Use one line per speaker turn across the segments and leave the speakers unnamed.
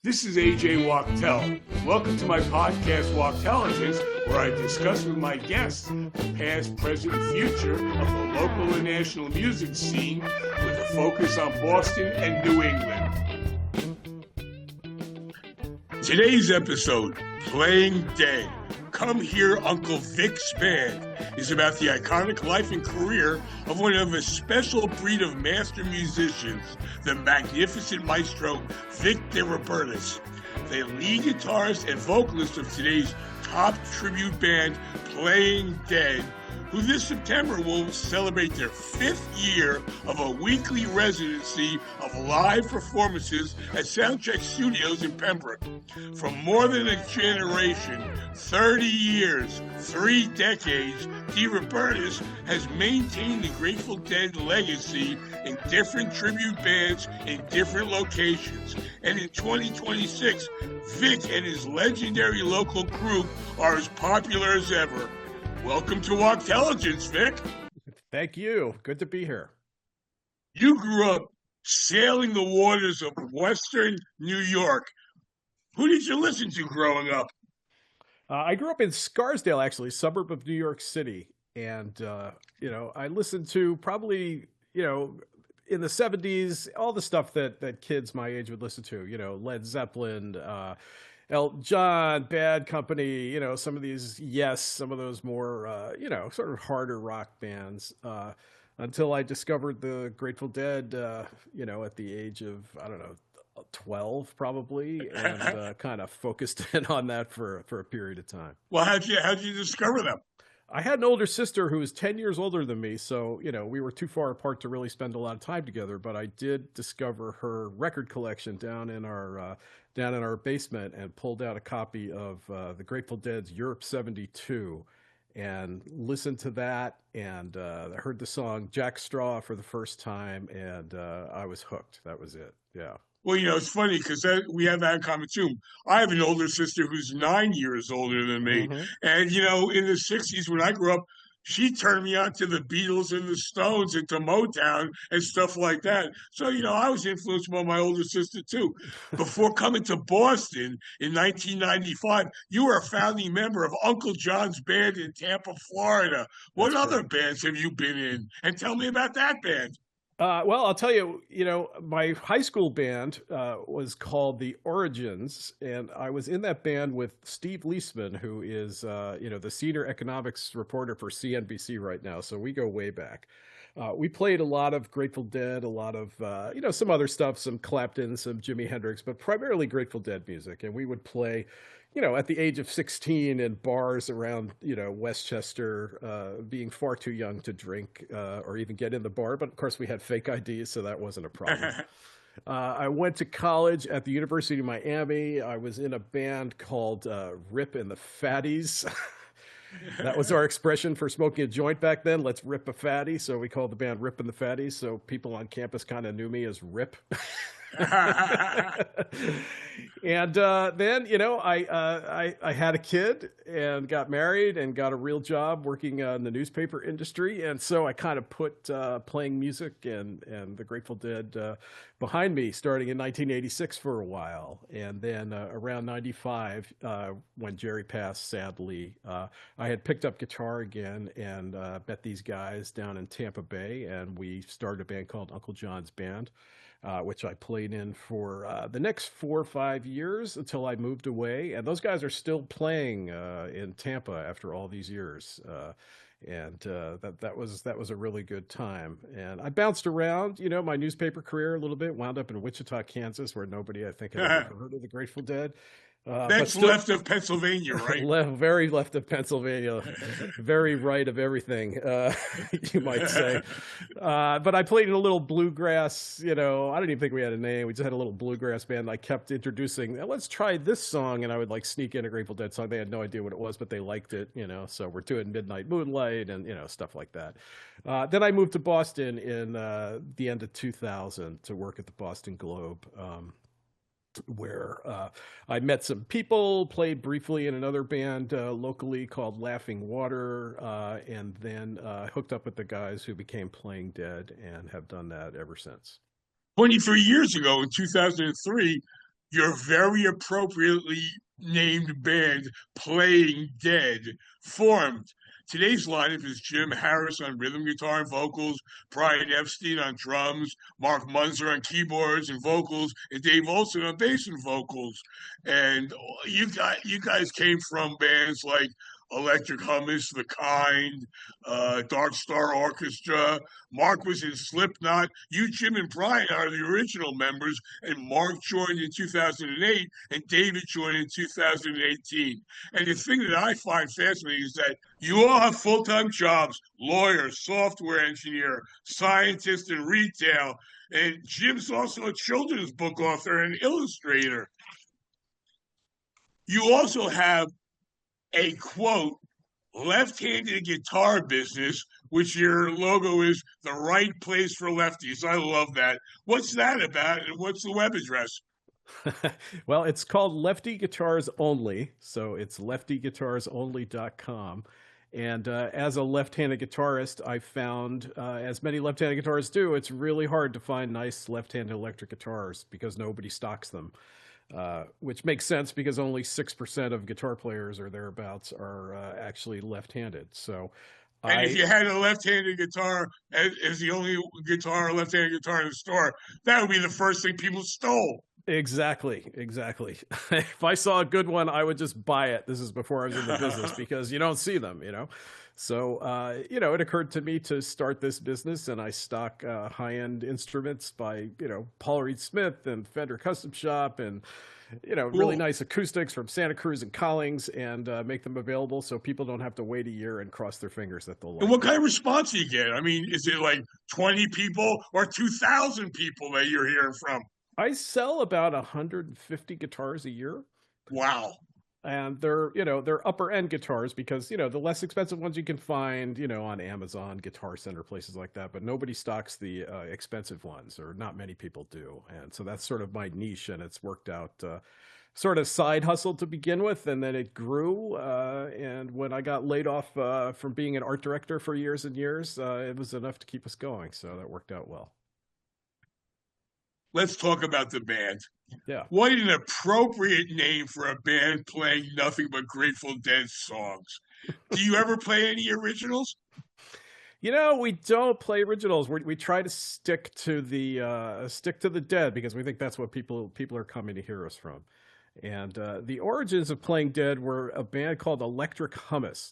This is AJ Wachtel. Welcome to my podcast, Wachtelligence, where I discuss with my guests the past, present, and future of the local and national music scene with a focus on Boston and New England. Today's episode, Playing Dead. Come Hear Uncle Vic's Band is about the iconic life and career of one of a special breed of master musicians, the magnificent maestro Vic DeRobertis, the lead guitarist and vocalist of today's top tribute band, Playing Dead, who this September will celebrate their 5th year of a weekly residency of live performances at Soundcheck Studios in Pembroke. For more than a generation, 30 years, 3 decades, DeRobertis has maintained the Grateful Dead legacy in different tribute bands in different locations. And in 2026, Vic and his legendary local group are as popular as ever. Welcome to Wachtelligence, Vic.
Thank you. Good to be here.
You grew up sailing the waters of Western New York. Who did you listen to growing up?
I grew up in Scarsdale, actually, suburb of New York City. And, I listened to probably, in the 70s, all the stuff that kids my age would listen to, Led Zeppelin, Elton John, Bad Company, some of these, Yes, some of those more, sort of harder rock bands, until I discovered the Grateful Dead, at the age of, 12 probably, and kind of focused in on that for a period of time.
Well, how'd you discover them?
I had an older sister who was 10 years older than me, so, we were too far apart to really spend a lot of time together, but I did discover her record collection down in our basement and pulled out a copy of the Grateful Dead's Europe 72 and listened to that and heard the song Jack Straw for the first time, and I was hooked. That was it. Yeah.
Well, it's funny because we have that in common too. I have an older sister who's 9 years older than me.
Mm-hmm.
And, in the 60s when I grew up, she turned me on to the Beatles and the Stones and to Motown and stuff like that. So, I was influenced by my older sister too. Before coming to Boston in 1995, you were a founding member of Uncle John's band in Tampa, Florida. What other bands have you been in? And tell me about that band.
Well, I'll tell you, my high school band was called the Origins, and I was in that band with Steve Leisman, who is, the senior economics reporter for CNBC right now. So we go way back. We played a lot of Grateful Dead, a lot of, some other stuff, some Clapton, some Jimi Hendrix, but primarily Grateful Dead music. And we would play, at the age of 16 in bars around, Westchester, being far too young to drink or even get in the bar. But of course, we had fake IDs, so that wasn't a problem. I went to college at the University of Miami. I was in a band called Rip and the Fatties. That was our expression for smoking a joint back then. Let's rip a fatty. So we called the band Rip and the Fatties. So people on campus kind of knew me as Rip. And then, I had a kid and got married and got a real job working in the newspaper industry. And so I kind of put playing music and the Grateful Dead behind me starting in 1986 for a while. And then around 95, when Jerry passed, sadly, I had picked up guitar again and met these guys down in Tampa Bay. And we started a band called Uncle John's Band. Which I played in for the next 4 or 5 years until I moved away. And those guys are still playing in Tampa after all these years. That was a really good time. And I bounced around, my newspaper career a little bit, wound up in Wichita, Kansas, where nobody, I think, had ever heard of the Grateful Dead.
That's still, left of Pennsylvania, right?
Very left of Pennsylvania, very right of everything, you might say. But I played in a little bluegrass, I don't even think we had a name. We just had a little bluegrass band. I kept introducing, let's try this song. And I would sneak in a Grateful Dead song. They had no idea what it was, but they liked it, so we're doing Midnight Moonlight and, stuff like that. Then I moved to Boston in the end of 2000 to work at the Boston Globe. Where I met some people, played briefly in another band locally called Laughing Water, and then hooked up with the guys who became Playing Dead and have done that ever since.
23 years ago, in 2003, your very appropriately named band, Playing Dead, formed. Today's lineup is Jim Harris on rhythm guitar and vocals, Brian Epstein on drums, Mark Munzer on keyboards and vocals, and Dave Olson on bass and vocals. And you guys came from bands like Electric Hummus, The Kind, Dark Star Orchestra. Mark was in Slipknot. You, Jim, and Brian are the original members, and Mark joined in 2008, and David joined in 2018. And the thing that I find fascinating is that you all have full-time jobs: lawyer, software engineer, scientist, and retail. And Jim's also a children's book author and illustrator. You also have a quote left-handed guitar business, which your logo is the right place for lefties. I love that. What's that about, and what's the web address?
Well, it's called Lefty Guitars Only, so it's leftyguitarsonly.com. And as a left-handed guitarist, I found, as many left-handed guitarists do, it's really hard to find nice left-handed electric guitars because nobody stocks them. Which makes sense because only 6% of guitar players or thereabouts are actually left-handed. So,
And if you had a left-handed guitar as the only left-handed guitar in the store, that would be the first thing people stole.
Exactly. If I saw a good one, I would just buy it. This is before I was in the business because you don't see them, you know. So, it occurred to me to start this business, and I stock high-end instruments by, Paul Reed Smith and Fender Custom Shop, and really nice acoustics from Santa Cruz and Collings, and make them available so people don't have to wait a year and cross their fingers that they'll like.
And what kind of response do you get? I mean, is it like 20 people or 2,000 people that you're hearing from?
I sell about 150 guitars a year.
Wow.
And they're upper end guitars because, the less expensive ones you can find, on Amazon, Guitar Center, places like that. But nobody stocks the expensive ones, or not many people do. And so that's sort of my niche, and it's worked out sort of side hustle to begin with. And then it grew. And when I got laid off from being an art director for years and years, it was enough to keep us going. So that worked out well.
Let's talk about the band.
Yeah.
What an appropriate name for a band playing nothing but Grateful Dead songs. Do you ever play any originals?
We don't play originals. We try to stick to the Dead because we think that's what people are coming to hear us from. And the origins of Playing Dead were a band called Electric Hummus,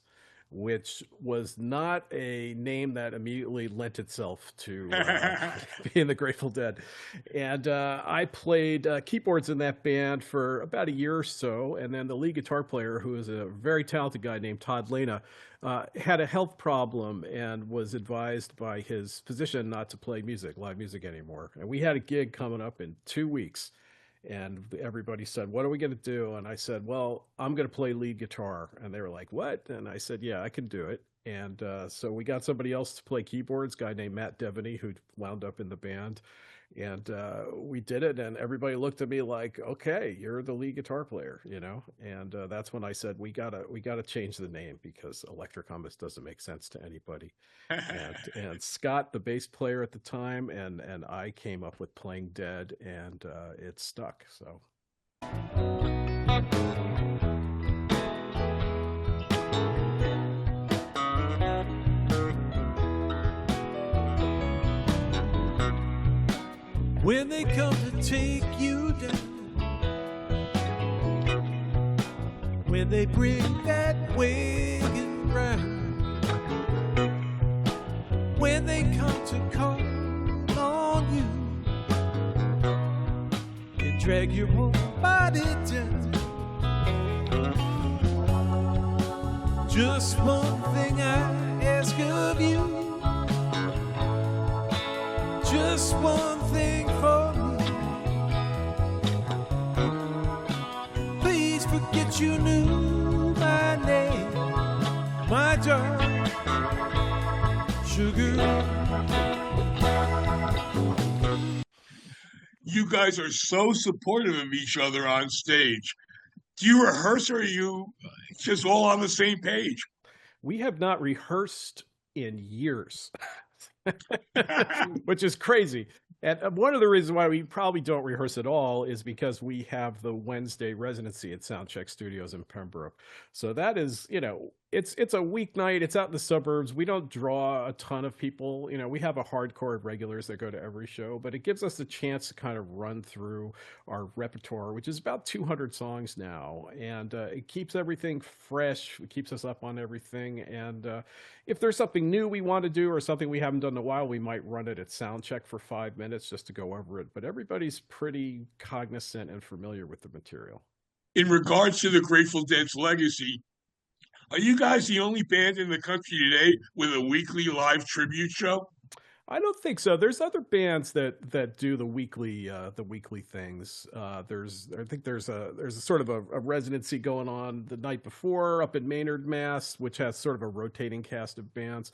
which was not a name that immediately lent itself to being the Grateful Dead. And I played keyboards in that band for about a year or so. And then the lead guitar player, who is a very talented guy named Todd Lena, had a health problem and was advised by his physician not to play live music anymore. And we had a gig coming up in 2 weeks. And everybody said, "What are we going to do?" And I said, "Well, I'm going to play lead guitar." And they were like, "What?" And I said, "Yeah, I can do it." And so we got somebody else to play keyboards, a guy named Matt Devaney, who wound up in the band. And we did it, and everybody looked at me like, "Okay, you're the lead guitar player," And that's when I said, "We gotta change the name because Electric Hummus doesn't make sense to anybody." And Scott, the bass player at the time, and I came up with Playing Dead, and it stuck. So.
When they come to take you down, when they bring that wagon round, when they come to call on you and drag your whole body down, just one thing I ask of you, just one thing for me. Please forget you knew my name, my darling, sugar.
You guys are so supportive of each other on stage. Do you rehearse, or are you just all on the same page?
We have not rehearsed in years. Which is crazy And one of the reasons why we probably don't rehearse at all is because we have the Wednesday residency at Soundcheck Studios in Pembroke. So that is, it's a weeknight. It's out in the suburbs. We don't draw a ton of people. We have a hardcore of regulars that go to every show, but it gives us a chance to kind of run through our repertoire, which is about 200 songs now, and it keeps everything fresh. It keeps us up on everything, and if there's something new we want to do or something we haven't done in a while, we might run it at Soundcheck for 5 minutes just to go over it. But everybody's pretty cognizant and familiar with the material.
In regards to the Grateful Dead's legacy, are you guys the only band in the country today with a weekly live tribute show?
I don't think so. There's other bands that do the weekly things. I think there's a sort of a residency going on the night before up in Maynard, Mass, which has sort of a rotating cast of bands.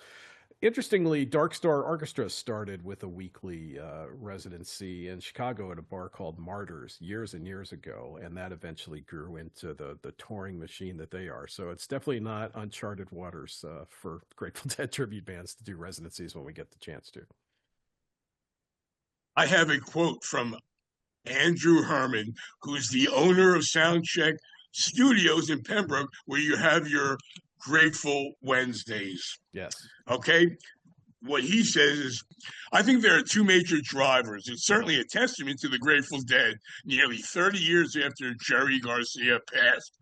Interestingly, Dark Star Orchestra started with a weekly residency in Chicago at a bar called Martyrs years and years ago, and that eventually grew into the touring machine that they are. So it's definitely not uncharted waters for Grateful Dead tribute bands to do residencies when we get the chance to.
I have a quote from Andrew Herman, who's the owner of Soundcheck Studios in Pembroke, where you have your Grateful Wednesdays.
Yes.
Okay. What he says is, I think there are two major drivers. It's certainly a testament to the Grateful Dead nearly 30 years after Jerry Garcia passed.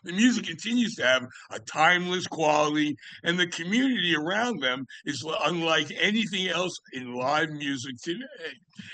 The music continues to have a timeless quality, and the community around them is unlike anything else in live music today.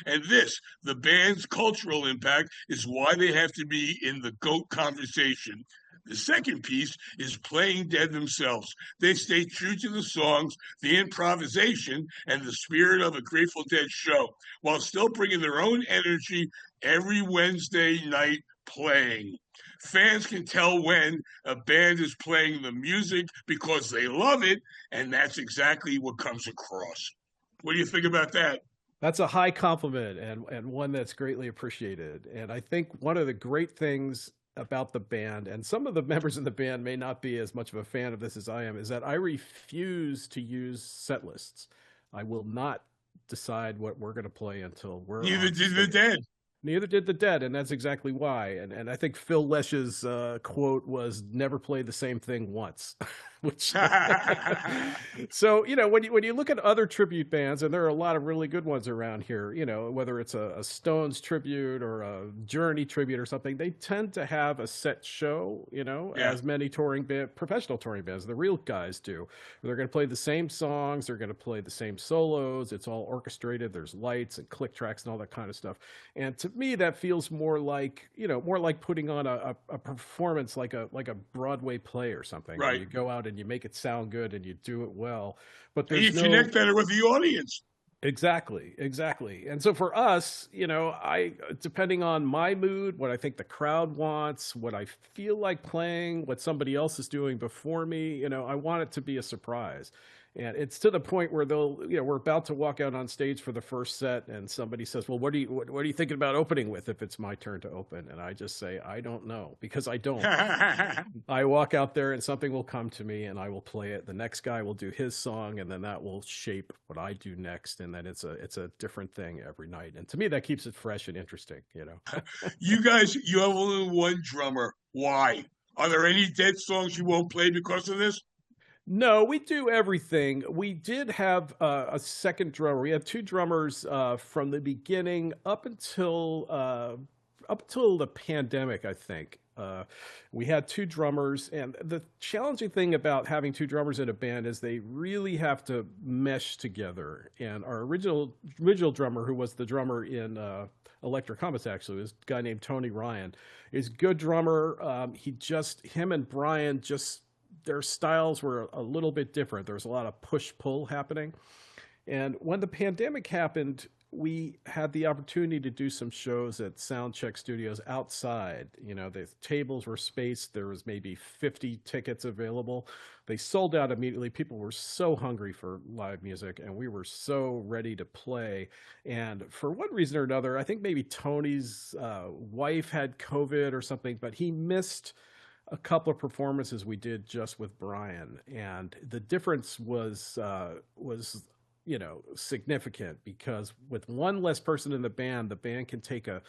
And this, the band's cultural impact, is why they have to be in the GOAT conversation. The second piece is playing dead themselves. They stay true to the songs, the improvisation, and the spirit of a Grateful Dead show, while still bringing their own energy every Wednesday night playing. Fans can tell when a band is playing the music because they love it, and that's exactly what comes across. What do you think about that?
That's a high compliment and one that's greatly appreciated. And I think one of the great things about the band, and some of the members of the band may not be as much of a fan of this as I am, is that I refuse to use set lists. I will not decide what we're going to play until we're
Neither did the Dead.
Neither did the Dead, and that's exactly why. And I think Phil Lesch's quote was, "Never play the same thing once," which. So when you look at other tribute bands, and there are a lot of really good ones around here, whether it's a Stones tribute or a Journey tribute or something, they tend to have a set show, as many professional touring bands, the real guys do. They're going to play the same songs, they're going to play the same solos. It's all orchestrated. There's lights and click tracks and all that kind of stuff. And to me, that feels more like putting on a performance, like a Broadway play or something.
Right.
Where you go out and you make it sound good and you do it well, but
you connect better with the audience.
Exactly. And so for us, depending on my mood, what I think the crowd wants, what I feel like playing, what somebody else is doing before me, I want it to be a surprise. And it's to the point where we're about to walk out on stage for the first set, and somebody says, "Well, what are you thinking about opening with if it's my turn to open?" And I just say, "I don't know," because I don't. I walk out there, and something will come to me, and I will play it. The next guy will do his song, and then that will shape what I do next. And then it's a different thing every night. And to me, that keeps it fresh and interesting.
You guys, you have only one drummer. Why? Are there any Dead songs you won't play because of this?
No, we do everything. We did have a second drummer. We had two drummers from the beginning up until the pandemic, I think. We had two drummers, and the challenging thing about having two drummers in a band is they really have to mesh together. And our original drummer, who was the drummer in Electric Comets, actually, was a guy named Tony Ryan. He's a good drummer. Him and Brian their styles were a little bit different. There was a lot of push-pull happening. And when the pandemic happened, we had the opportunity to do some shows at Soundcheck Studios outside. The tables were spaced. There was maybe 50 tickets available. They sold out immediately. People were so hungry for live music, and we were so ready to play. And for one reason or another, I think maybe Tony's wife had COVID or something, but he missed a couple of performances we did just with Brian, and the difference was significant, because with one less person in the band can take a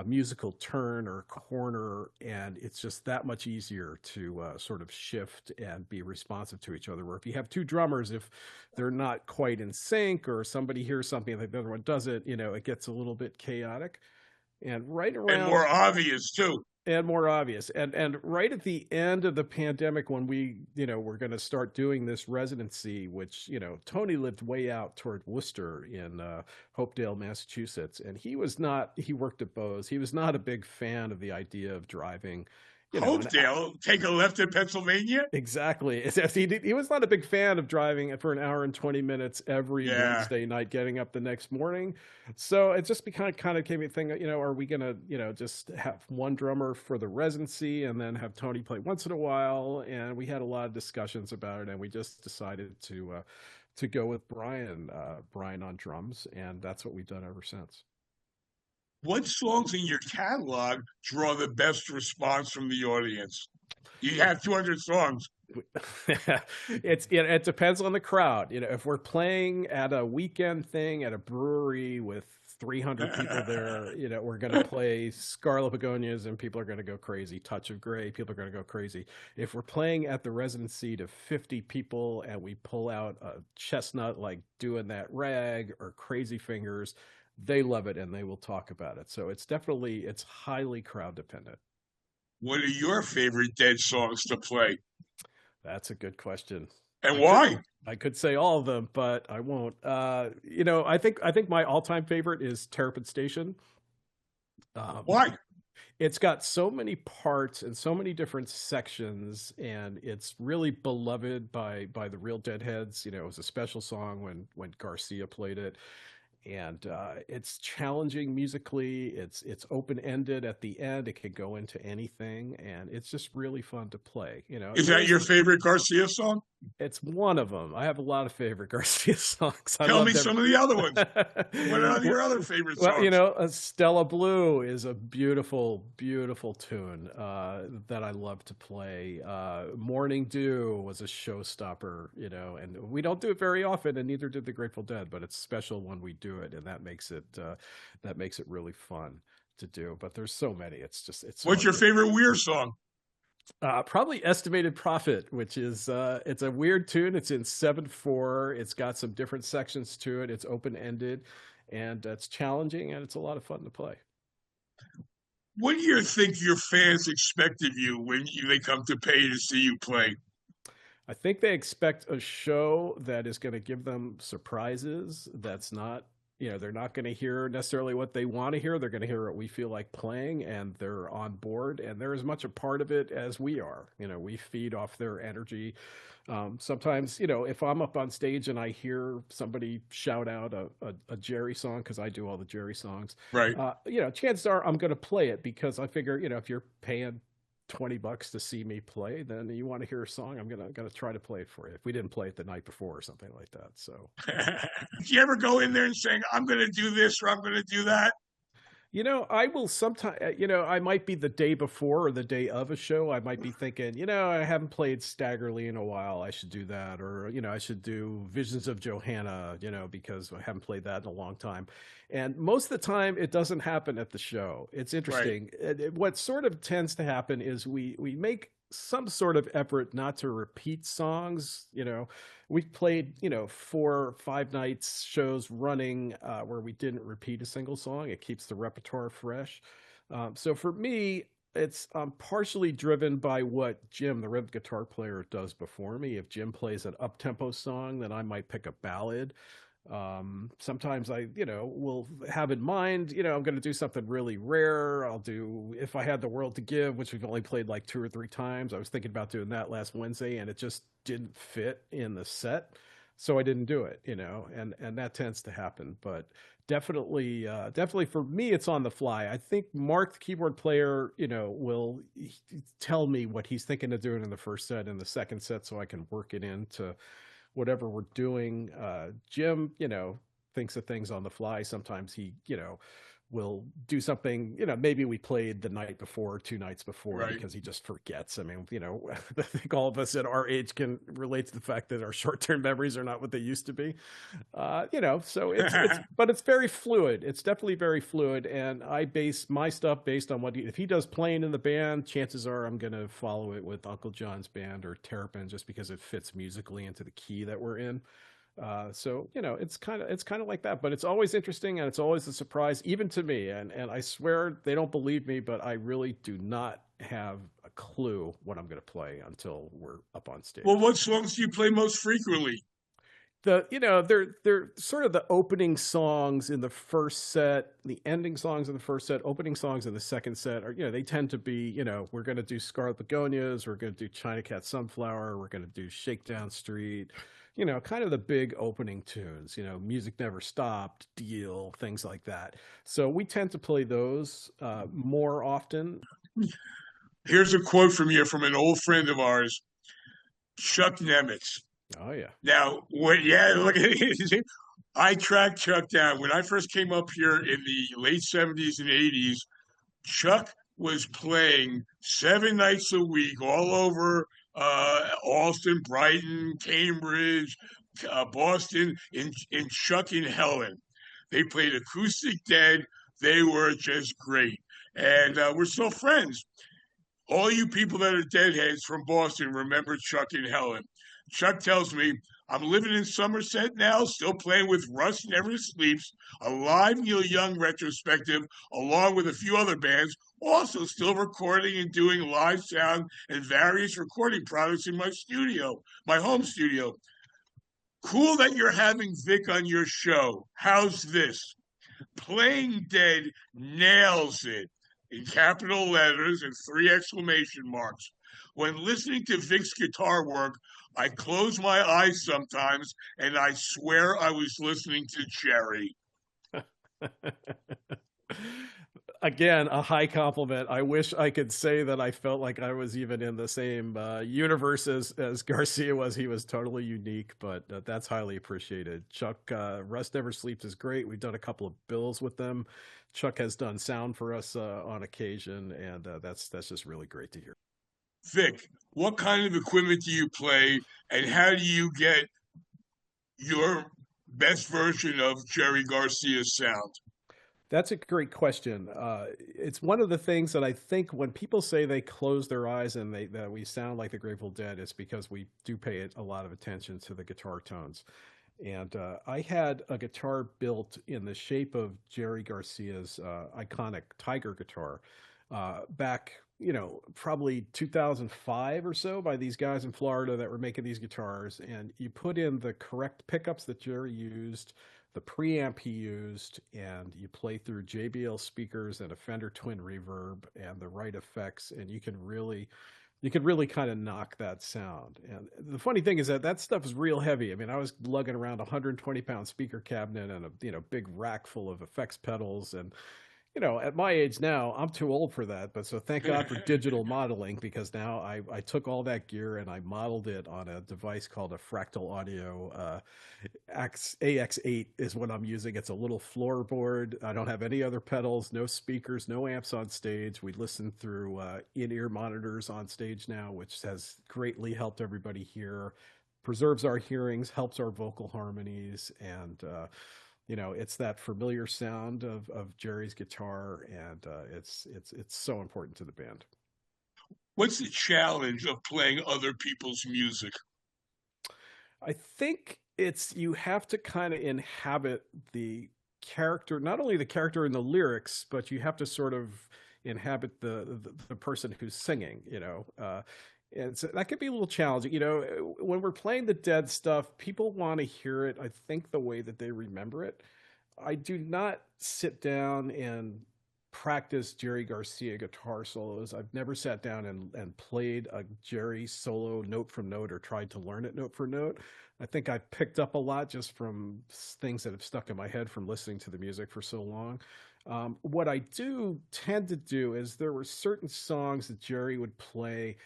musical turn or corner, and it's just that much easier to sort of shift and be responsive to each other. Where if you have two drummers, if they're not quite in sync or somebody hears something that the other one doesn't, it gets a little bit chaotic. And right around,
and more obvious too.
And more obvious. And right at the end of the pandemic, when we, we're going to start doing this residency, which, Tony lived way out toward Worcester in Hopedale, Massachusetts. And he worked at Bose. He was not a big fan of the idea of driving.
Hopedale, take a left in Pennsylvania?
Exactly. He was not a big fan of driving for an hour and 20 minutes every Wednesday night, getting up the next morning. So it just kind of came a thing, are we going to, just have one drummer for the residency and then have Tony play once in a while? And we had a lot of discussions about it, and we just decided to go with Brian on drums, and that's what we've done ever since.
What songs in your catalog draw the best response from the audience? You have 200 songs.
It depends on the crowd. If we're playing at a weekend thing at a brewery with 300 people there, we're going to play Scarlet Begonias and people are going to go crazy. Touch of Grey, people are going to go crazy. If we're playing at the residency to 50 people and we pull out a Chestnut like Doing That Rag or Crazy Fingers, they love it and they will talk about it. So it's highly crowd dependent.
What are your favorite Dead songs to play?
That's a good question.
And why?
I could say all of them, but I won't. I think my all-time favorite is Terrapin Station.
Why?
It's got so many parts and so many different sections, and it's really beloved by the real Deadheads. It was a special song when Garcia played it. And it's challenging musically. It's open-ended at the end. It can go into anything, and it's just really fun to play.
Is that your favorite Garcia song?
It's one of them. I have a lot of favorite Garcia songs.
Tell me some of the other ones. What are your other favorite songs?
Well, Stella Blue is a beautiful, beautiful tune that I love to play. Morning Dew was a showstopper, and we don't do it very often, and neither did the Grateful Dead, but it's special when we do it, and that makes it really fun to do. But there's so many. What's
your favorite Weir song?
Probably Estimated Profit, which is it's a weird tune. It's in 7/4. It's got some different sections to it. It's open-ended, and it's challenging, and it's a lot of fun to play.
What do you think your fans expect of you when they come to pay to see you play?
I think they expect a show that is going to give them surprises. That's not, they're not going to hear necessarily what they want to hear. They're going to hear what we feel like playing, and they're on board, and they're as much a part of it as we are. We feed off their energy. Sometimes, if I'm up on stage and I hear somebody shout out a Jerry song, because I do all the Jerry songs,
right?
Chances are I'm going to play it, because I figure, if you're paying $20 to see me play, then you want to hear a song, I'm gonna try to play it for you, if we didn't play it the night before or something like that. So
do you ever go in there and saying, I'm gonna do this or I'm gonna do that?
I will sometimes, I might be the day before or the day of a show, I might be thinking, I haven't played Staggerly in a while, I should do that. Or, I should do Visions of Johanna, because I haven't played that in a long time. And most of the time, it doesn't happen at the show. It's interesting. Right. What sort of tends to happen is we make some sort of effort not to repeat songs. We played 4 or 5 nights shows running where we didn't repeat a single song. It keeps the repertoire fresh. So for me, it's partially driven by what Jim, the rhythm guitar player, does before me. If Jim plays an up-tempo song, then I might pick a ballad. Sometimes I will have in mind, I'm going to do something really rare. I'll do If I Had the World to Give, which we've only played like 2 or 3 times. I was thinking about doing that last Wednesday, and it just didn't fit in the set, so I didn't do it. And that tends to happen. But definitely for me, it's on the fly. I think Mark, the keyboard player, will tell me what he's thinking of doing in the first set and the second set, so I can work it into whatever we're doing. Jim, thinks of things on the fly. Sometimes he, we'll do something, maybe we played the night before, 2 nights before,
Right.
because he just forgets. I mean, I think all of us at our age can relate to the fact that our short-term memories are not what they used to be. So but it's very fluid. It's definitely very fluid. And I base my stuff based on if he does playing in the band, chances are I'm going to follow it with Uncle John's band or Terrapin, just because it fits musically into the key that we're in. So it's kind of like that, but it's always interesting and it's always a surprise, even to me. And I swear they don't believe me, but I really do not have a clue what I'm going to play until we're up on stage.
Well, what songs do you play most frequently?
They're sort of the opening songs in the first set, the ending songs in the first set, opening songs in the second set are, they tend to be, we're going to do Scarlet Begonias, we're going to do China Cat Sunflower, we're going to do Shakedown Street, kind of the big opening tunes, Music Never Stopped, Deal, things like that. So we tend to play those more often.
Here's a quote from an old friend of ours, Chuck Nemitz.
Oh yeah.
Now, look at it. I tracked Chuck down when I first came up here in the late 70s and 80s. Chuck was playing 7 nights a week all over Alston, Brighton, Cambridge, Boston, in Chuck and Helen. They played acoustic dead. They were just great. And we're still friends. All you people that are Deadheads from Boston remember Chuck and Helen. Chuck tells me, I'm living in Somerset now, still playing with Russ Never Sleeps, a live Neil Young retrospective, along with a few other bands, also still recording and doing live sound and various recording products in my studio, my home studio. Cool that you're having Vic on your show. How's this? Playing Dead nails it, in capital letters and 3 exclamation marks. When listening to Vic's guitar work, I close my eyes sometimes and I swear I was listening to Jerry.
Again, a high compliment. I wish I could say that I felt like I was even in the same universe as Garcia was. He was totally unique, but that's highly appreciated. Chuck, Russ Never Sleeps is great. We've done a couple of bills with them. Chuck has done sound for us on occasion, and that's just really great to hear.
Vic, what kind of equipment do you play, and how do you get your best version of Jerry Garcia's sound?
That's a great question. It's one of the things that I think when people say they close their eyes and that we sound like the Grateful Dead, it's because we do pay a lot of attention to the guitar tones. And I had a guitar built in the shape of Jerry Garcia's iconic Tiger guitar back, probably 2005 or so, by these guys in Florida that were making these guitars. And you put in the correct pickups that Jerry used, the preamp he used, and you play through JBL speakers and a Fender Twin Reverb and the right effects, and you can really kind of knock that sound. And the funny thing is that stuff is real heavy. I mean, I was lugging around a 120-pound speaker cabinet and a big rack full of effects pedals. And at my age now, I'm too old for that. But so thank God for digital modeling, because now I took all that gear and I modeled it on a device called a Fractal Audio AX8 is what I'm using. It's a little floorboard. I don't have any other pedals, no speakers, no amps on stage. We listen through in-ear monitors on stage now, which has greatly helped everybody hear, preserves our hearings, helps our vocal harmonies, and it's that familiar sound of Jerry's guitar, and it's so important to the band.
What's the challenge of playing other people's music?
I think you have to kind of inhabit the character, not only the character in the lyrics, but you have to sort of inhabit the person who's singing, and so that could be a little challenging. When we're playing the Dead stuff, people want to hear it, I think, the way that they remember it. I do not sit down and practice Jerry Garcia guitar solos. I've never sat down and played a Jerry solo note for note or tried to learn it note for note. I think I picked up a lot just from things that have stuck in my head from listening to the music for so long. What I do tend to do is there were certain songs that Jerry would play,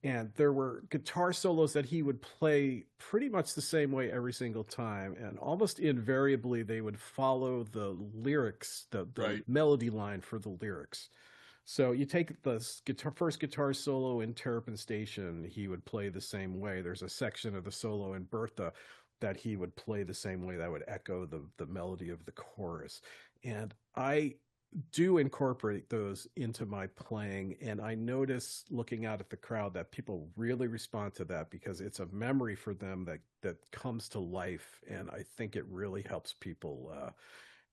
and there were guitar solos that he would play pretty much the same way every single time, and almost invariably they would follow the lyrics, the
Right.
melody line for the lyrics. So you take the first guitar solo in Terrapin Station, he would play the same way. There's a section of the solo in Bertha that he would play the same way that would echo the melody of the chorus. And I do incorporate those into my playing, and I notice looking out at the crowd that people really respond to that because it's a memory for them that comes to life, and I think it really helps people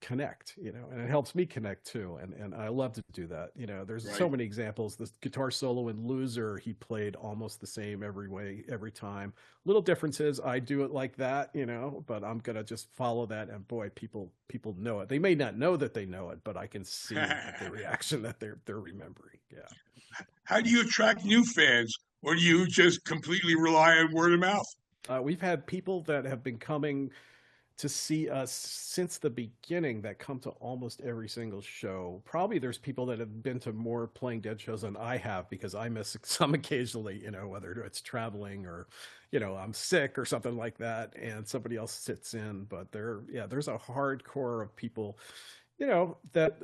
connect, and it helps me connect too, and I love to do that. There's so
Right.
many examples. The guitar solo in Loser, he played almost the same every time. Little differences. I do it like that, but I'm gonna just follow that, and boy, people know it. They may not know that they know it, but I can see the reaction that they're remembering. Yeah.
How do you attract new fans, or do you just completely rely on word of mouth?
We've had people that have been coming to see us since the beginning that come to almost every single show. Probably there's people that have been to more Playing Dead shows than I have because I miss some occasionally, whether it's traveling or, I'm sick or something like that, and somebody else sits in. But there's a hardcore of people, that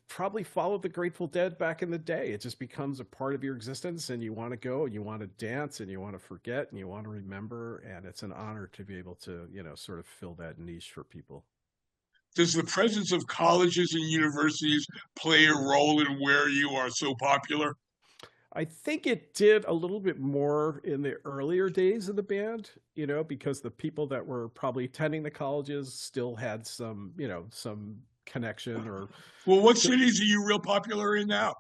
probably followed the Grateful Dead back in the day. It just becomes a part of your existence, and you want to go and you want to dance and you want to forget and you want to remember. And it's an honor to be able to, sort of fill that niche for people.
Does the presence of colleges and universities play a role in where you are so popular?
I think it did a little bit more in the earlier days of the band, because the people that were probably attending the colleges still had some, some connection or
Well, what cities are you real popular in now?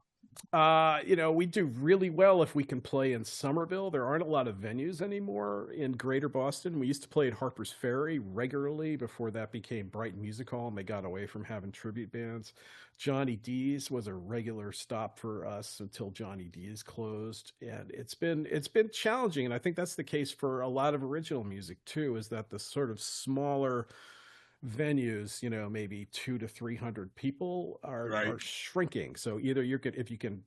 we do really well if we can play in Somerville. There aren't a lot of venues anymore in Greater Boston. We used to play at Harper's Ferry regularly before that became Brighton Music Hall, and they got away from having tribute bands. Johnny D's was a regular stop for us until Johnny D's closed, and it's been challenging. And I think that's the case for a lot of original music too. Is that the sort of smaller venues, maybe 200 to 300 people are shrinking. So either if you can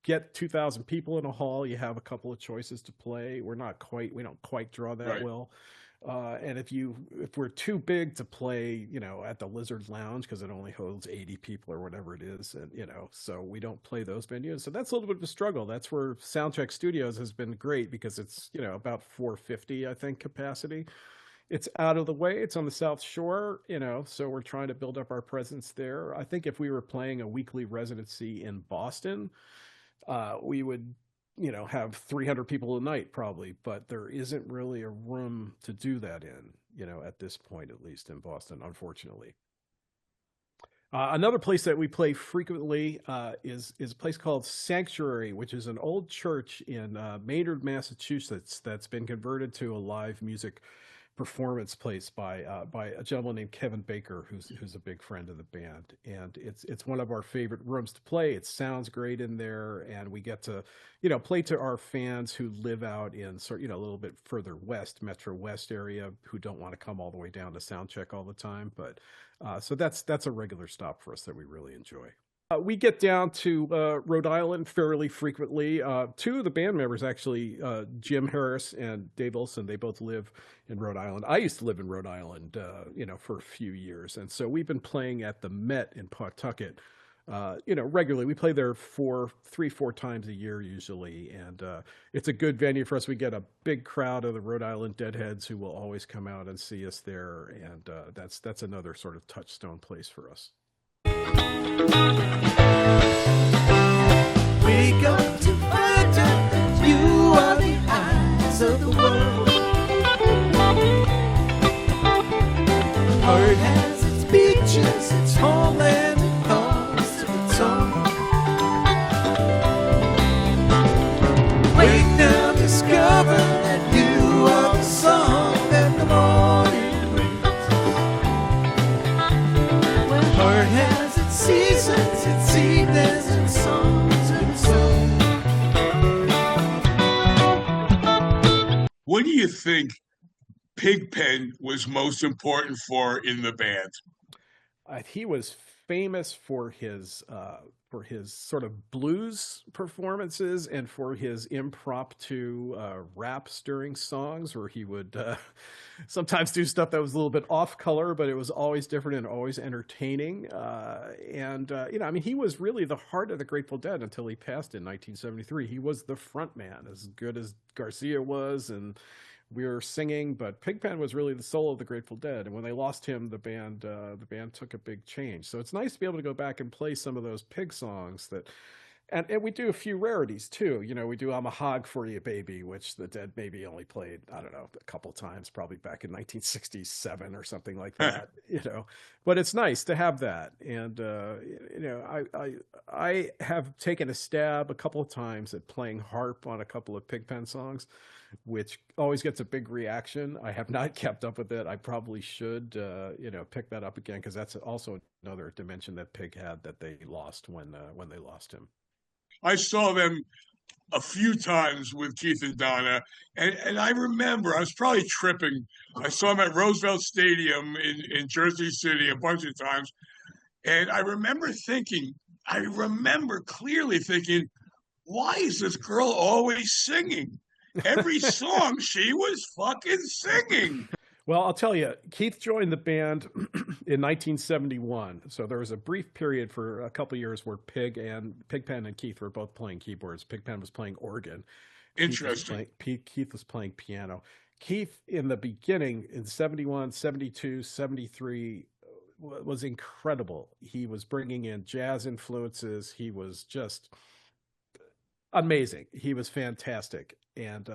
get 2,000 people in a hall, you have a couple of choices to play. We don't quite draw that well. And if we're too big to play, at the Lizard Lounge because it only holds 80 people or whatever it is, and so we don't play those venues. So that's a little bit of a struggle. That's where Soundcheck Studios has been great because it's about 450, I think, capacity. It's out of the way. It's on the South Shore, so we're trying to build up our presence there. I think if we were playing a weekly residency in Boston, we would, have 300 people a night probably, but there isn't really a room to do that in, at this point, at least in Boston, unfortunately. Another place that we play frequently is a place called Sanctuary, which is an old church in Maynard, Massachusetts, that's been converted to a live music performance place by a gentleman named Kevin Baker, who's a big friend of the band, and it's one of our favorite rooms to play. It sounds great in there, and we get to play to our fans who live out in a little bit further west, Metro West area, who don't want to come all the way down to Soundcheck all the time. But so that's a regular stop for us that we really enjoy. We get down to Rhode Island fairly frequently. Two of the band members, actually, Jim Harris and Dave Olson, they both live in Rhode Island. I used to live in Rhode Island, for a few years. And so we've been playing at the Met in Pawtucket, regularly. We play there 4 times a year usually. And it's a good venue for us. We get a big crowd of the Rhode Island Deadheads who will always come out and see us there. And that's another sort of touchstone place for us.
Wake up to find out that you are the eyes of the world. Earth has its beaches, its homeland, and calls to its own. Wake now, discover that you are the song that the morning brings. Earth has its seasons, its evenings, and songs and songs.
What do you think Pigpen was most important for in the band?
He was famous for his sort of blues performances and for his impromptu raps during songs, where he would sometimes do stuff that was a little bit off color, but it was always different and always entertaining. I mean, he was really the heart of the Grateful Dead until he passed in 1973. He was the front man, as good as Garcia was, and we were singing, but Pigpen was really the soul of the Grateful Dead. And when they lost him, the band took a big change. So it's nice to be able to go back and play some of those Pig songs and we do a few rarities too. We do "I'm a Hog for You, Baby," which the Dead maybe only played, I don't know, a couple times, probably back in 1967 or something like that. But it's nice to have that. And I have taken a stab a couple of times at playing harp on a couple of Pigpen songs, which always gets a big reaction. I have not kept up with it. I probably should, pick that up again, because that's also another dimension that Pig had that they lost when they lost him.
I saw them a few times with Keith and Donna, and I remember I was probably tripping. I saw them at Roosevelt Stadium in Jersey City a bunch of times, and I remember clearly thinking, why is this girl always singing? Every song she was fucking singing.
Well, I'll tell you, Keith joined the band in 1971. So there was a brief period for a couple of years where Pigpen and Keith were both playing keyboards. Pigpen was playing organ.
Interesting.
Keith was playing piano. Keith, in the beginning, in 71, 72, 73, was incredible. He was bringing in jazz influences. He was just amazing. He was fantastic. And,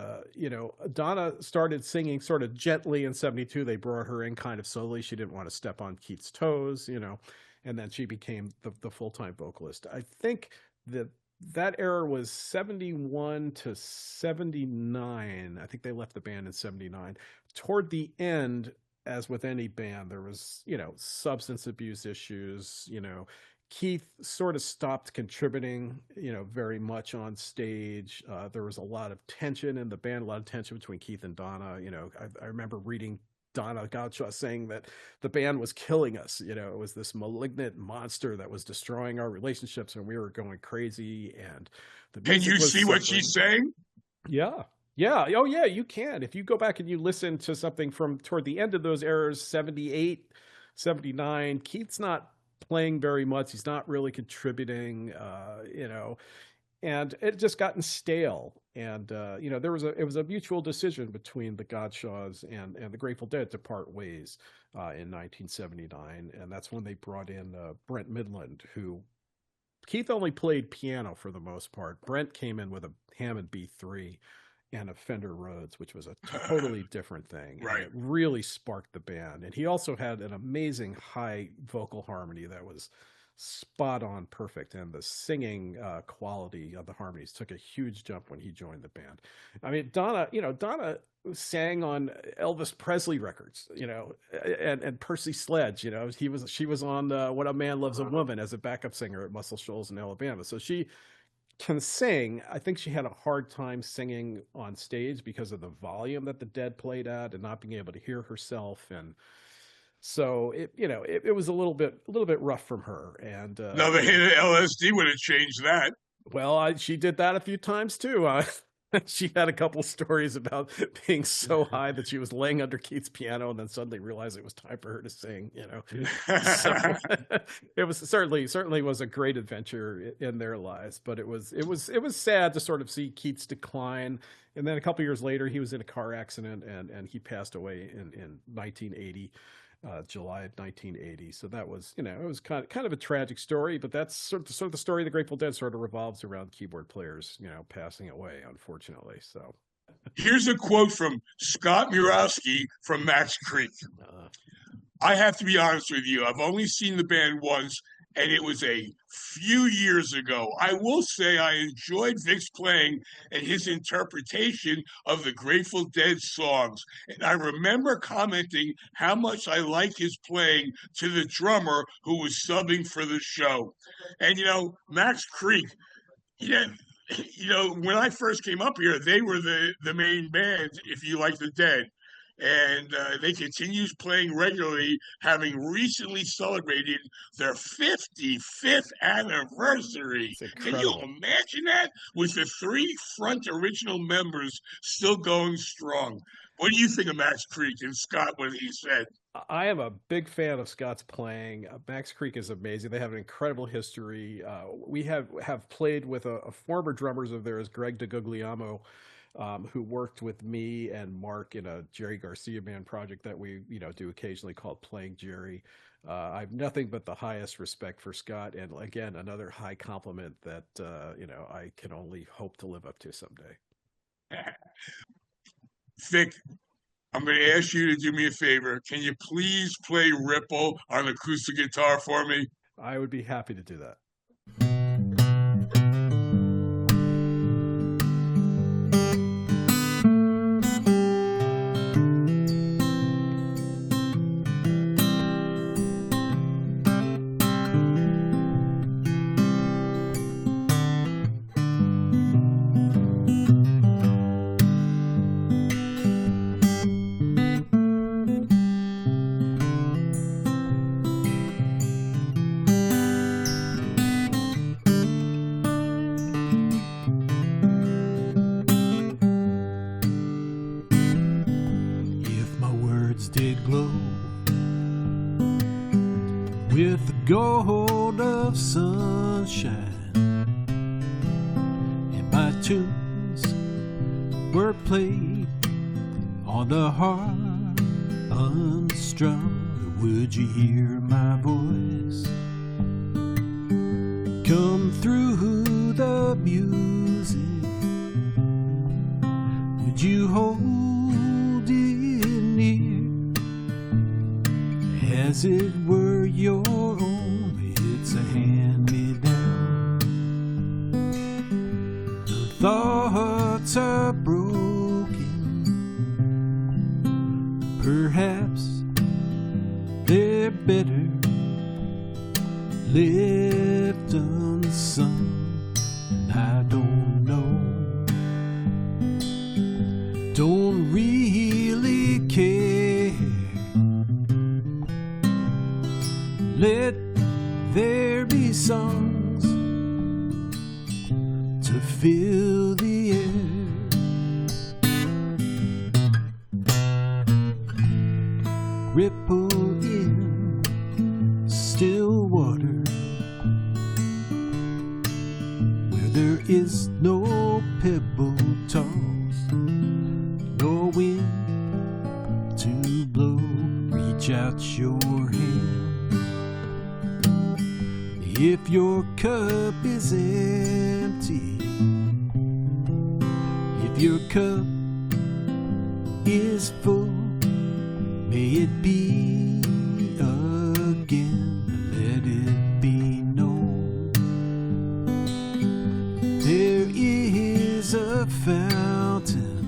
Donna started singing sort of gently in 72. They brought her in kind of slowly. She didn't want to step on Keith's toes, and then she became the full-time vocalist. I think that era was 71 to 79. I think they left the band in 79. Toward the end, as with any band, there was, substance abuse issues, Keith sort of stopped contributing, very much on stage. There was a lot of tension in the band, a lot of tension between Keith and Donna. I remember reading Donna Gaudshaw saying that the band was killing us. It was this malignant monster that was destroying our relationships, and we were going crazy. And
can you see what she's saying?
Yeah. Yeah. Oh, yeah, you can. If you go back and you listen to something from toward the end of those eras, 78, 79, Keith's not playing very much. He's not really contributing, and it just gotten stale. And, it was a mutual decision between the Godshaws and the Grateful Dead to part ways in 1979. And that's when they brought in Brent Midland, who Keith only played piano for the most part. Brent came in with a Hammond B3 and a Fender Rhodes, which was a totally different thing.
Right.
And it really sparked the band. And he also had an amazing high vocal harmony that was spot on perfect. And the singing quality of the harmonies took a huge jump when he joined the band. I mean, Donna sang on Elvis Presley records, and Percy Sledge, she was on When a Man Loves a Woman as a backup singer at Muscle Shoals in Alabama. So she can sing. I think she had a hard time singing on stage because of the volume that the Dead played at and not being able to hear herself. And so it was a little bit rough from her. And
another hit of LSD would have changed that.
Well, she did that a few times too. She had a couple stories about being so high that she was laying under Keith's piano and then suddenly realized it was time for her to sing, So it was certainly was a great adventure in their lives, but it was sad to sort of see Keith's decline. And then a couple years later, he was in a car accident and he passed away in 1980. July of 1980. So that was, it was kind of a tragic story, but that's sort of the story of the Grateful Dead sort of revolves around keyboard players, passing away, unfortunately. So
here's a quote from Scott Murawski from Max Creek. I have to be honest with you. I've only seen the band once, and it was a few years ago. I will say I enjoyed Vic's playing and his interpretation of the Grateful Dead songs. And I remember commenting how much I like his playing to the drummer who was subbing for the show. And, Max Creek, when I first came up here, they were the main band, if you like the Dead. and they continue playing regularly, having recently celebrated their 55th anniversary.
It's
Can you
incredible.
imagine that? With the three front original members still going strong. What do you think of Max Creek and Scott, what he said?
I am a big fan of Scott's playing. Max Creek is amazing. They have an incredible history. We have played with a former drummers of theirs, Greg DeGuglielmo, who worked with me and Mark in a Jerry Garcia band project that we do occasionally called Playing Jerry. I have nothing but the highest respect for Scott, and again, another high compliment that I can only hope to live up to someday.
Vic, I'm going to ask you to do me a favor. Can you please play Ripple on acoustic guitar for me?
I would be happy to do that.
Did glow with the gold of sunshine, and my tunes were played on the harp unstrung. Would you hear my voice come through the music? Would you hold it near as it were your own? It's a hand-me-down. The thoughts are broken, perhaps they're better left unsung. And I don't know, don't really care. Let there be songs to fill the air. Ripple in still water where there is no pebble toss, no wind to blow. Reach out your hand. If your cup is empty, if your cup is full, may it be again. Let it be known there is a fountain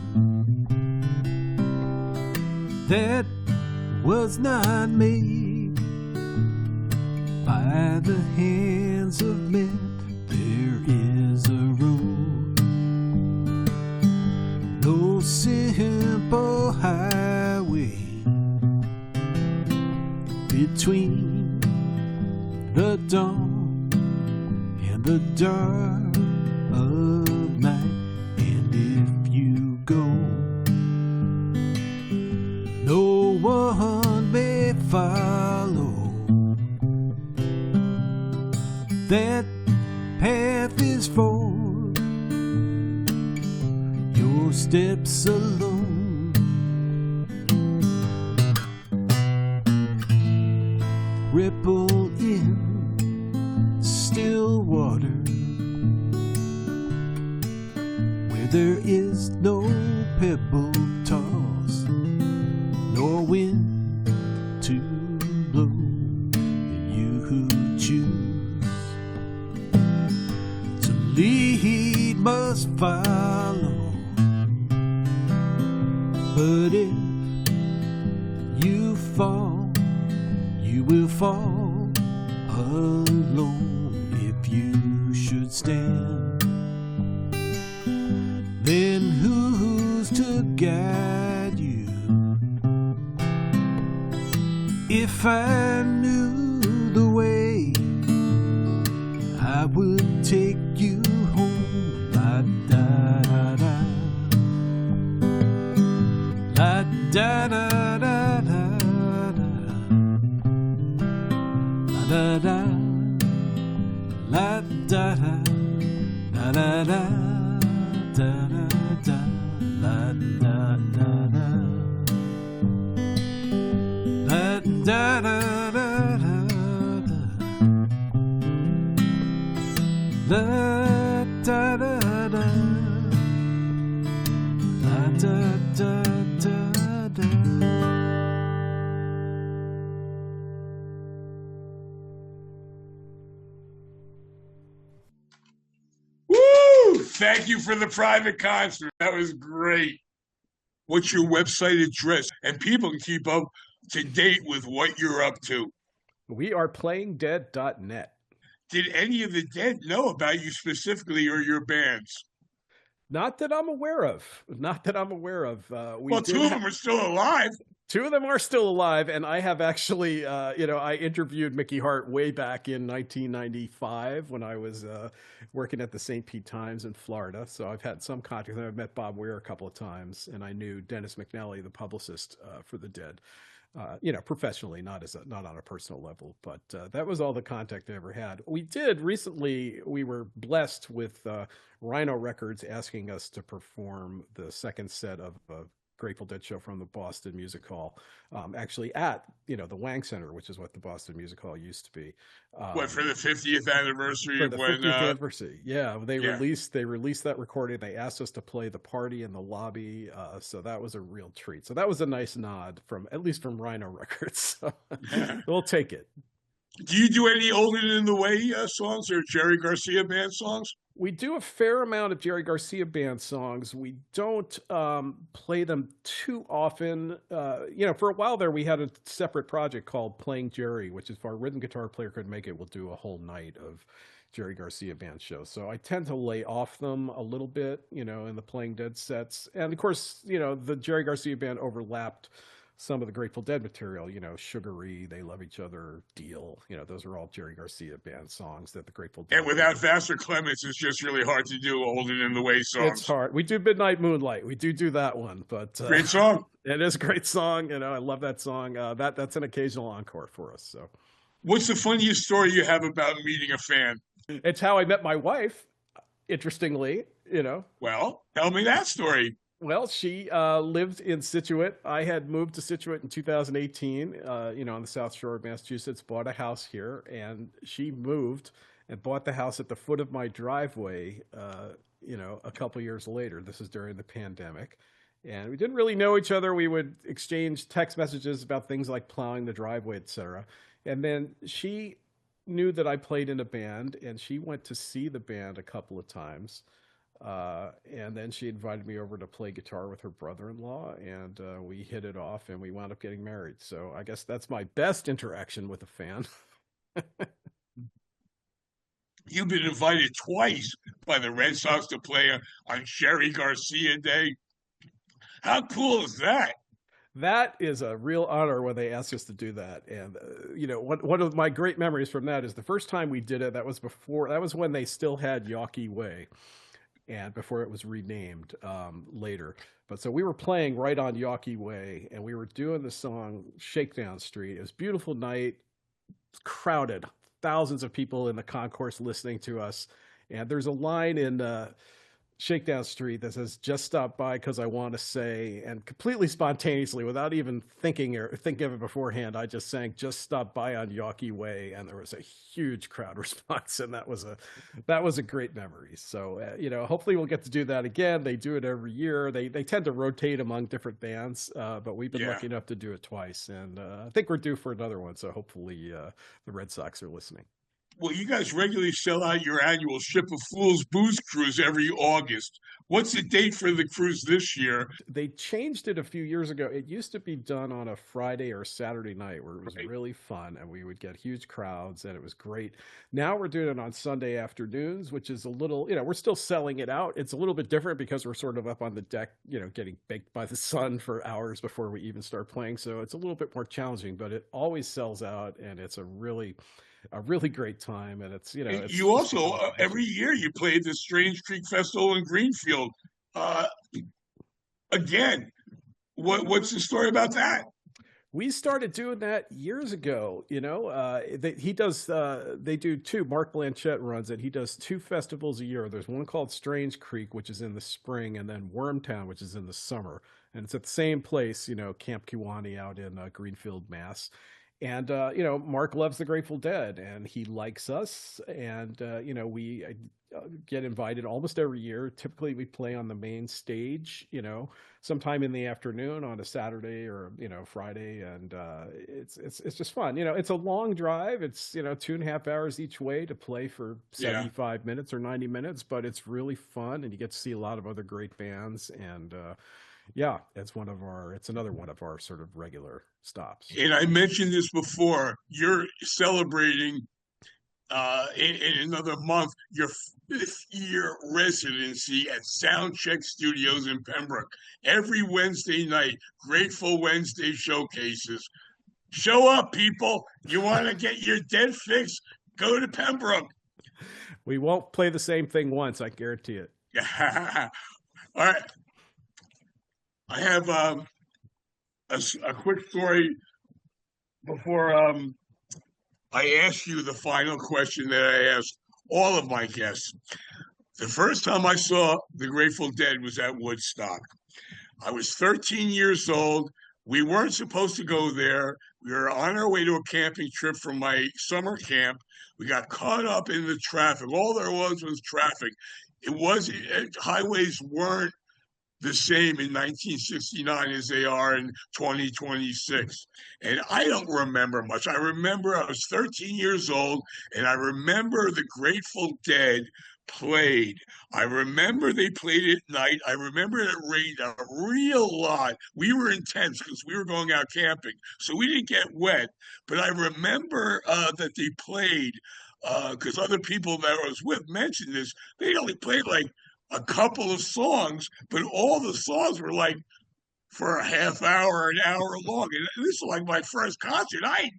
that was not made by the hands of men. There is a road, no simple highway between the dawn and the dark of night. And if you go, no one may follow. That path is for your steps alone. Ripple in still water where there is no pebble toss, nor wind to blow. You who choose lead must follow, but if you fall, you will fall alone. If you should stand, then who's to guide you If I knew the way, I would take you home. La da da da, la da da da da, la da da, la da da, la da da, da da da, la da da da, la da da da da. Da da da da, da da da da.
Woo! Thank you for the private concert. That was great. What's your website address? And people can keep up to date with what you're up to.
We are playingdead.net.
Did any of the Dead know about you specifically or your bands?
Not that I'm aware of. Not that I'm aware of.
Well, two of them are still alive.
Two of them are still alive, and I have actually, I interviewed Mickey Hart way back in 1995 when I was working at the St. Pete Times in Florida. So I've had some contact. I've met Bob Weir a couple of times, and I knew Dennis McNally, the publicist for the Dead. Professionally, not on a personal level, but that was all the contact I ever had. We did recently, we were blessed with Rhino Records asking us to perform the second set of a Grateful Dead show from the Boston Music Hall, actually at, the Wang Center, which is what the Boston Music Hall used to be.
What, for the 50th anniversary?
For the 50th anniversary, yeah. They released that recording. They asked us to play the party in the lobby, so that was a real treat. So that was a nice nod at least from Rhino Records. So we'll take it.
Do you do any Older Than the Way songs or Jerry Garcia band songs?
We do a fair amount of Jerry Garcia band songs. We don't play them too often. For a while there, we had a separate project called Playing Jerry, which is if our rhythm guitar player could make it, we'll do a whole night of Jerry Garcia band shows. So I tend to lay off them a little bit, in the Playing Dead sets. And of course, the Jerry Garcia band overlapped some of the Grateful Dead material, Sugary, They Love Each Other, Deal, those are all Jerry Garcia band songs that the Grateful Dead.
And without Vassar Clements, it's just really hard to do Older Than the Way songs.
It's hard. We do Midnight Moonlight. We do that one, but
great song.
It is a great song. I love that song. That's an occasional encore for us. So,
what's the funniest story you have about meeting a fan?
It's how I met my wife. Interestingly,
Well, tell me that story.
Well, she lived in Scituate. I had moved to Scituate in 2018, on the South Shore of Massachusetts, bought a house here, and she moved and bought the house at the foot of my driveway, a couple years later. This is during the pandemic. And we didn't really know each other. We would exchange text messages about things like plowing the driveway, etc. And then she knew that I played in a band, and she went to see the band a couple of times. And then she invited me over to play guitar with her brother-in-law, and we hit it off, and we wound up getting married. So I guess that's my best interaction with a fan.
You've been invited twice by the Red Sox to play on Jerry Garcia Day. How cool is that?
That is a real honor when they ask us to do that. And, one of my great memories from that is the first time we did it, that was when they still had Yawkey Way. And before it was renamed later. But so we were playing right on Yawkey Way, and we were doing the song Shakedown Street. It was a beautiful night, crowded, thousands of people in the concourse listening to us. And there's a line in Shakedown Street that says, "Just stop by because I want to say," and completely spontaneously, without even thinking of it beforehand, I just sang "Just Stop By on Yawkey Way," and there was a huge crowd response, and that was a great memory. So hopefully we'll get to do that again. They do it every year. They tend to rotate among different bands, but we've been lucky enough to do it twice, and I think we're due for another one. So hopefully the Red Sox are listening.
Well, you guys regularly sell out your annual Ship of Fools booze cruise every August. What's the date for the cruise this year?
They changed it a few years ago. It used to be done on a Friday or Saturday night where it was
Right.
really fun and we would get huge crowds and it was great. Now we're doing it on Sunday afternoons, which is a little, we're still selling it out. It's a little bit different because we're sort of up on the deck, getting baked by the sun for hours before we even start playing. So it's a little bit more challenging, but it always sells out and it's a really great time. And it's,
And
it's
you
just
also,
become a tradition.
every year, you play the Strange Creek Festival in Greenfield. Uh, again, what's the story about that?
We started doing that years ago. They do two. Mark Blanchett runs it. He does two festivals a year. There's one called Strange Creek, which is in the spring, and then Wormtown, which is in the summer. And it's at the same place, Camp Kiwani out in Greenfield, Mass. And Mark loves the Grateful Dead, and he likes us. And we get invited almost every year. Typically, we play on the main stage. Sometime in the afternoon on a Saturday or Friday, and it's just fun. It's a long drive. It's 2.5 hours each way to play for
Yeah.
75 minutes or 90 minutes, but it's really fun, and you get to see a lot of other great bands. And yeah, it's another one of our sort of regular stops.
And I mentioned this before. You're celebrating in another month your fifth year residency at Soundcheck Studios in Pembroke. Every Wednesday night, Grateful Wednesday showcases. Show up, people. You want to get your dead fix? Go to Pembroke.
We won't play the same thing once, I guarantee it.
All right. I have a quick story before I ask you the final question that I ask all of my guests. The first time I saw the Grateful Dead was at Woodstock. I was 13 years old. We weren't supposed to go there. We were on our way to a camping trip from my summer camp. We got caught up in the traffic. All there was traffic. Highways weren't the same in 1969 as they are in 2026. And I don't remember much. I remember I was 13 years old, and I remember the Grateful Dead played. I remember they played at night. I remember it rained a real lot. We were intense because we were going out camping, so we didn't get wet. But I remember that they played because other people that I was with mentioned this. They only played like a couple of songs, but all the songs were like for a half hour, an hour long. And this is like my first concert. I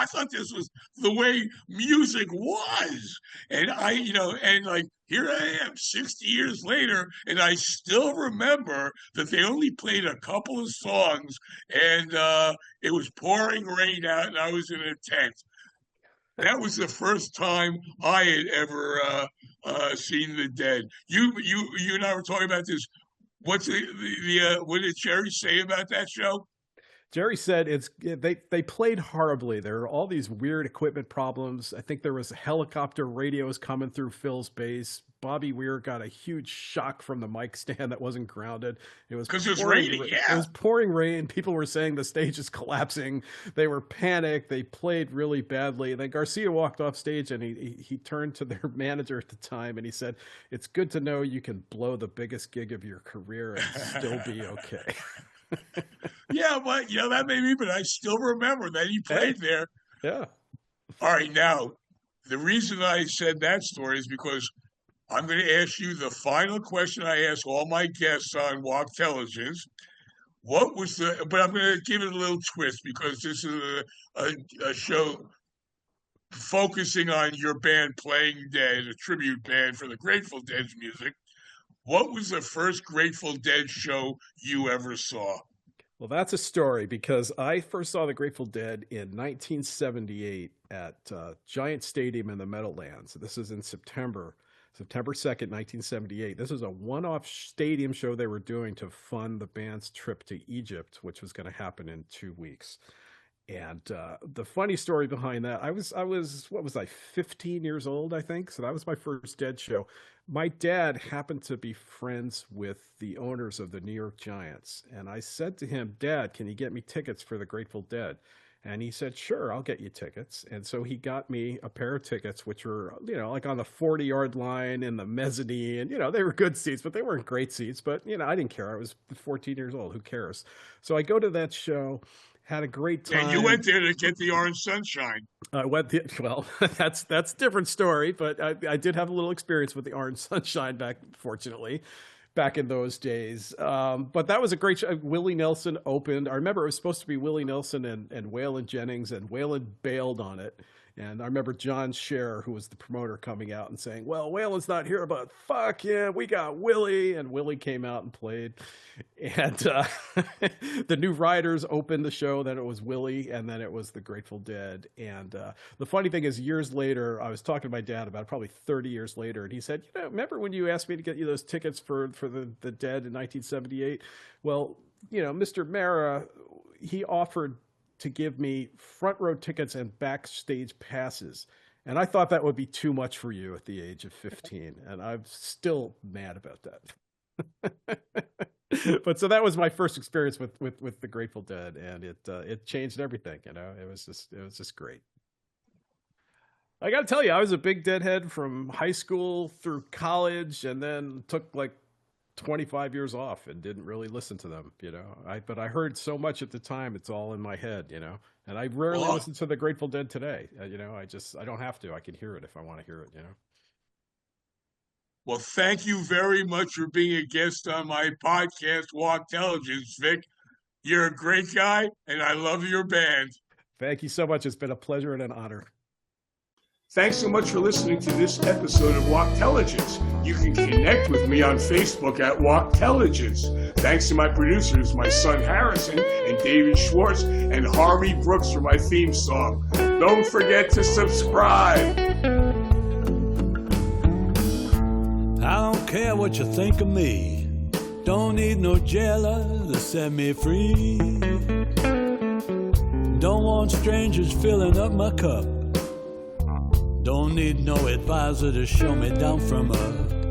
thought this was the way music was. And and like here I am 60 years later, and I still remember that they only played a couple of songs, and it was pouring rain out, and I was in a tent. That was the first time I had ever seen the Dead. You and I were talking about this. What's what did Jerry say about that show?
Jerry said they played horribly. There are all these weird equipment problems. I think there was helicopter radios coming through Phil's bass. Bobby Weir got a huge shock from the mic stand that wasn't grounded. It was
Because it was
pouring
raining.
It
Yeah.
was pouring rain. People were saying the stage is collapsing. They were panicked. They played really badly. And then Garcia walked off stage and he turned to their manager at the time and he said, "It's good to know you can blow the biggest gig of your career and still be okay."
Yeah, but that made me. But I still remember that he played there.
Yeah.
All right, now the reason I said that story is because I'm going to ask you the final question I ask all my guests on Wachtelligence. But I'm going to give it a little twist because this is a show focusing on your band Playing Dead, a tribute band for the Grateful Dead's music. What was the first Grateful Dead show you ever saw?
Well, that's a story because I first saw the Grateful Dead in 1978 at Giant Stadium in the Meadowlands. This is in September 2nd, 1978. This was a one-off stadium show they were doing to fund the band's trip to Egypt, which was going to happen in 2 weeks. And the funny story behind that, I was what was I, 15 years old, I think. So that was my first Dead show. My dad happened to be friends with the owners of the New York Giants. And I said to him, "Dad, can you get me tickets for the Grateful Dead?" And he said, sure, I'll get you tickets. And so he got me a pair of tickets, which were, like on the 40-yard line in the mezzanine. They were good seats, but they weren't great seats. But, I didn't care. I was 14 years old. Who cares? So I go to that show, had a great time.
And you went there to get the orange sunshine.
I went well, that's a different story, but I did have a little experience with the orange sunshine back in those days. But that was a great show. Willie Nelson opened. I remember it was supposed to be Willie Nelson and Waylon Jennings, and Waylon bailed on it. And I remember John Scher, who was the promoter, coming out and saying, well, Waylon's not here, but fuck yeah, we got Willie. And Willie came out and played. And the New Riders opened the show. Then it was Willie, and then it was the Grateful Dead. And the funny thing is, years later, I was talking to my dad about it, probably 30 years later, and he said, remember when you asked me to get you those tickets for the Dead in 1978? Well, Mr. Mara, he offered to give me front row tickets and backstage passes. And I thought that would be too much for you at the age of 15. And I'm still mad about that. But so that was my first experience with the Grateful Dead, and it changed everything. It was just great. I got to tell you, I was a big Deadhead from high school through college, and then took like 25 years off and didn't really listen to them, but I heard so much at the time, it's all in my head, and I rarely listen to the Grateful Dead today. I don't have to. I can hear it if I want to hear it,
Well, thank you very much for being a guest on my podcast, Wachtelligence, Vic. You're a great guy, and I love your band.
Thank you so much. It's been a pleasure and an honor.
Thanks so much for listening to this episode of Wachtelligence. You can connect with me on Facebook at Wachtelligence. Thanks to my producers, my son Harrison and David Schwartz, and Harvey Brooks for my theme song. Don't forget to subscribe.
I don't care what you think of me. Don't need no jailer to set me free. Don't want strangers filling up my cup. Don't need no advisor to show me down from up.